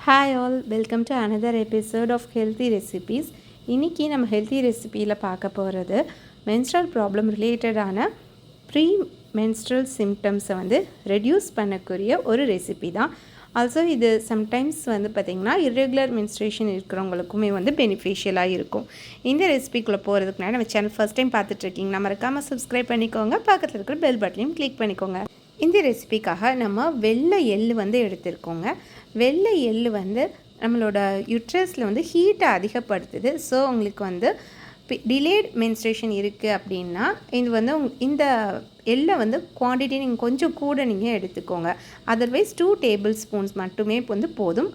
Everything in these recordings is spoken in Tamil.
Hi all, welcome to another episode of Healthy Recipes. இன்னைக்கு நம்ம ஹெல்த்தி ரெசிபியில் பார்க்க போகிறது மென்ஸ்ட்ரல் ப்ராப்ளம் ரிலேட்டடான ப்ரீ மென்ஸ்ட்ரல் சிம்டம்ஸை ரெடியூஸ் பண்ணக்கூடிய ஒரு ரெசிபி தான். ஆல்சோ இது சம்டைம்ஸ் பார்த்திங்கன்னா இர்ரெகுலர் மென்ஸ்ட்ரேஷன் இருக்கிறவங்களுக்குமே பெனிஃபிஷியலாக இருக்கும். இந்த ரெசிபிக்குள்ளே போகிறதுக்கு முன்னாடி நம்ம சேனல் ஃபஸ்ட் டைம் பார்த்துட்ருக்கீங்கன்னா மறக்காமல் சப்ஸ்கிரைப் பண்ணிக்கோங்க, பக்கத்தில் இருக்கிற பெல் பட்டனையும் கிளிக் பண்ணிக்கோங்க. இந்த ரெசிபிக்காக நம்ம வெள்ளை எள்ளு எடுத்திருக்கோங்க. வெள்ளை எள்ளு நம்மளோட யூட்ரஸில் ஹீட்டை அதிகப்படுத்துது. ஸோ உங்களுக்கு டிலேட் மென்ஸ்ட்ரேஷன் இருக்குது அப்படின்னா இது இந்த எள்ளை குவான்டிட்டி நீங்கள் கொஞ்சம் கூட நீங்கள் எடுத்துக்கோங்க. அதர்வைஸ் 2 டேபிள் ஸ்பூன்ஸ் மட்டுமே போதும்.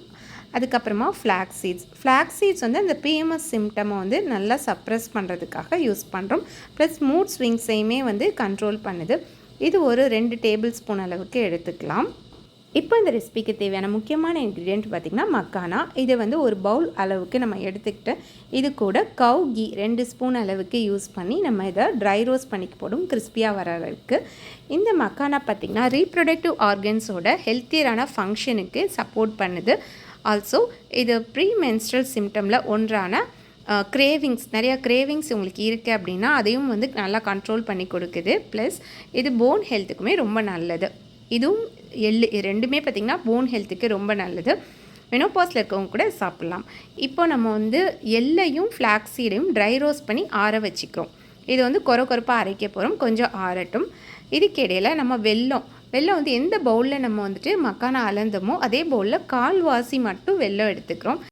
அதுக்கப்புறமா ஃப்ளாக்ஸ் சீட்ஸ் அந்த பிஎம்எஸ் சிம்டமை நல்லா சப்ரெஸ் பண்ணுறதுக்காக யூஸ் பண்ணுறோம். ப்ளஸ் மூட் ஸ்விங்ஸையுமே கண்ட்ரோல் பண்ணுது. இது ஒரு 2 டேபிள் ஸ்பூன் அளவுக்கு எடுத்துக்கலாம். இப்போ இந்த ரெசிபிக்கு தேவையான முக்கியமான இன்க்ரீடியன்ட் பார்த்திங்கன்னா மக்கானா. இதை ஒரு பவுல் அளவுக்கு நம்ம எடுத்துக்கிட்டு இது கூட கவ் கீ 2 ஸ்பூன் அளவுக்கு யூஸ் பண்ணி நம்ம இதை ட்ரை ரோஸ்ட் பண்ணிக்க போடும் கிறிஸ்பியாக வர அளவுக்கு. இந்த மக்கானா பார்த்திங்கன்னா ரீப்ரொடக்டிவ் ஆர்கன்ஸோட ஹெல்த்தியரான ஃபங்க்ஷனுக்கு சப்போர்ட் பண்ணுது. ஆல்சோ இது ப்ரீ மென்ஸ்ட்ரல் சிம்டமில் ஒன்றான நிறையா கிரேவிங்ஸ் உங்களுக்கு இருக்குது அப்படின்னா அதையும் நல்லா கண்ட்ரோல் பண்ணி கொடுக்குது. ப்ளஸ் இது போன் ஹெல்த்துக்குமே ரொம்ப நல்லது. இதுவும் எள்ளு ரெண்டுமே பார்த்திங்கன்னா போன் ஹெல்த்துக்கு ரொம்ப நல்லது. மெனோபாஸில் இருக்கவங்க கூட சாப்பிட்லாம். இப்போ நம்ம எள்ளையும் ஃப்ளாக்ஸீடையும் ட்ரை ரோஸ்ட் பண்ணி ஆற வச்சுக்கிறோம். இது கொரப்பாக அரைக்க போகிறோம், கொஞ்சம் ஆறட்டும். இதுக்கிடையில் நம்ம வெல்லம் எந்த பவுலில் நம்ம மக்கானா அளந்தோமோ அதே பவுலில் கால்வாசி மட்டும் வெல்லம் எடுத்துக்கிறோம்.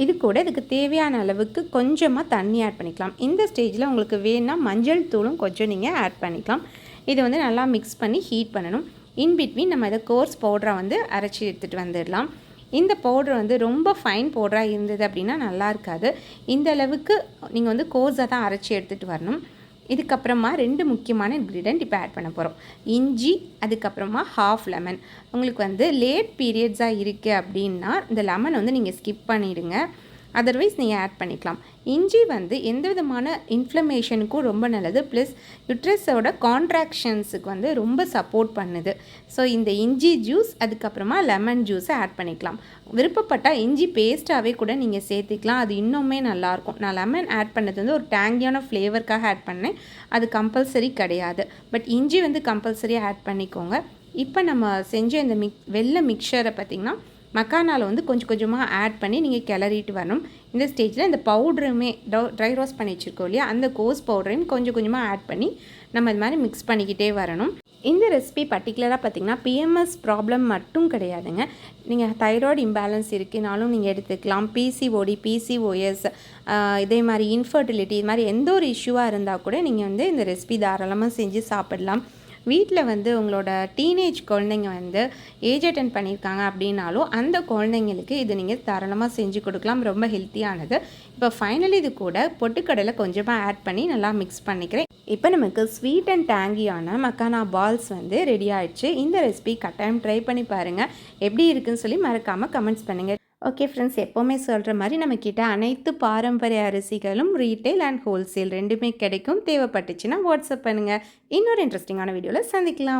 இது கூட இதுக்கு தேவையான அளவுக்கு கொஞ்சமாக தண்ணி ஆட் பண்ணிக்கலாம். இந்த ஸ்டேஜில் உங்களுக்கு வேணால் மஞ்சள் தூளும் கொஞ்சம் நீங்கள் ஆட் பண்ணிக்கலாம். இது நல்லா மிக்ஸ் பண்ணி ஹீட் பண்ணணும். இன்பிட்வீன் நம்ம இதை கோர்ஸ் பவுடரை அரைச்சி எடுத்துகிட்டு வந்துடலாம். இந்த பவுடர் ரொம்ப ஃபைன் பவுடராக இருந்தது அப்படின்னா நல்லா இருக்காது. இந்த அளவுக்கு நீங்கள் கோர்ஸாக தான் அரைச்சி எடுத்துகிட்டு வரணும். இதுக்கப்புறமா 2 முக்கியமான இன்க்ரீடியன்ட் இப்போ ஆட் பண்ண போகிறோம். இஞ்சி, அதுக்கப்புறமா ஹாஃப் லெமன். உங்களுக்கு லேட் பீரியட்ஸாக இருக்குது அப்படின்னா இந்த லெமன் நீங்கள் ஸ்கிப் பண்ணிவிடுங்க. அதர்வைஸ் நீங்கள் ஆட் பண்ணிக்கலாம். இஞ்சி எந்த விதமான இன்ஃப்ளமேஷனுக்கும் ரொம்ப நல்லது. ப்ளஸ் யூட்ரஸோட கான்ட்ராக்ஷன்ஸுக்கு ரொம்ப சப்போர்ட் பண்ணுது. ஸோ இந்த இஞ்சி ஜூஸ் அதுக்கப்புறமா லெமன் ஜூஸை ஆட் பண்ணிக்கலாம். விருப்பப்பட்டால் இஞ்சி பேஸ்ட்டாகவே கூட நீங்கள் சேர்த்துக்கலாம், அது இன்னுமே நல்லாயிருக்கும். நான் லெமன் ஆட் பண்ணது ஒரு டேங்கியான ஃப்ளேவருக்காக ஆட் பண்ணேன், அது கம்பல்சரி கிடையாது. பட் இஞ்சி கம்பல்சரியாக ஆட் பண்ணிக்கோங்க. இப்போ நம்ம செஞ்ச இந்த வெள்ளை மிக்சரை பார்த்திங்கன்னா மக்கானாவில் கொஞ்சம் கொஞ்சமாக ஆட் பண்ணி நீங்கள் கிளறிட்டு வரணும். இந்த ஸ்டேஜில் இந்த பவுடருமே ட்ரை ரோஸ்ட் பண்ணி வச்சுருக்கோம் இல்லையா, அந்த கோஸ் பவுடரையும் கொஞ்சம் கொஞ்சமாக ஆட் பண்ணி நம்ம இது மாதிரி மிக்ஸ் பண்ணிக்கிட்டே வரணும். இந்த ரெசிபி பர்டிகுலராக பார்த்திங்கன்னா பிஎம்எஸ் ப்ராப்ளம் மட்டும் கிடையாதுங்க. நீங்கள் தைராய்டு இம்பேலன்ஸ் இருக்குனாலும் நீங்கள் எடுத்துக்கலாம். பிசிஓடி, பிசிஓஎஸ், இதே மாதிரி இன்ஃபர்டிலிட்டி, இது மாதிரி எந்த ஒரு இஷ்யூவாக இருந்தால் கூட நீங்கள் இந்த ரெசிபி தாராளமாக செஞ்சு சாப்பிடலாம். வீட்டில் உங்களோட டீனேஜ் குழந்தைங்க ஏஜ் அட்டென்ட் பண்ணியிருக்காங்க அப்படின்னாலும் அந்த குழந்தைங்களுக்கு இது நீங்கள் தாராளமாக செஞ்சு கொடுக்கலாம். ரொம்ப ஹெல்த்தியானது. இப்போ ஃபைனலி இது கூட பொட்டுக்கடலை கொஞ்சமாக ஆட் பண்ணி நல்லா மிக்ஸ் பண்ணிக்கிறேன். இப்போ நமக்கு ஸ்வீட் அண்ட் டேங்கியான மக்கானா பால்ஸ் ரெடி ஆகிடுச்சு. இந்த ரெசிபி கட்டாயம் ட்ரை பண்ணி பாருங்கள். எப்படி இருக்குன்னு சொல்லி மறக்காமல் கமெண்ட்ஸ் பண்ணுங்கள். ஓகே ஃப்ரெண்ட்ஸ், எப்போவுமே சொல்கிற மாதிரி நம்மக்கிட்ட அனைத்து பாரம்பரிய அரிசிகளும் ரீட்டைல் அண்ட் ஹோல்சேல் ரெண்டுமே கிடைக்கும். தேவைப்பட்டுச்சுன்னா வாட்ஸ்அப் பண்ணுங்கள். இன்னொரு இன்ட்ரெஸ்டிங்கான வீடியோவில் சந்திக்கலாம்.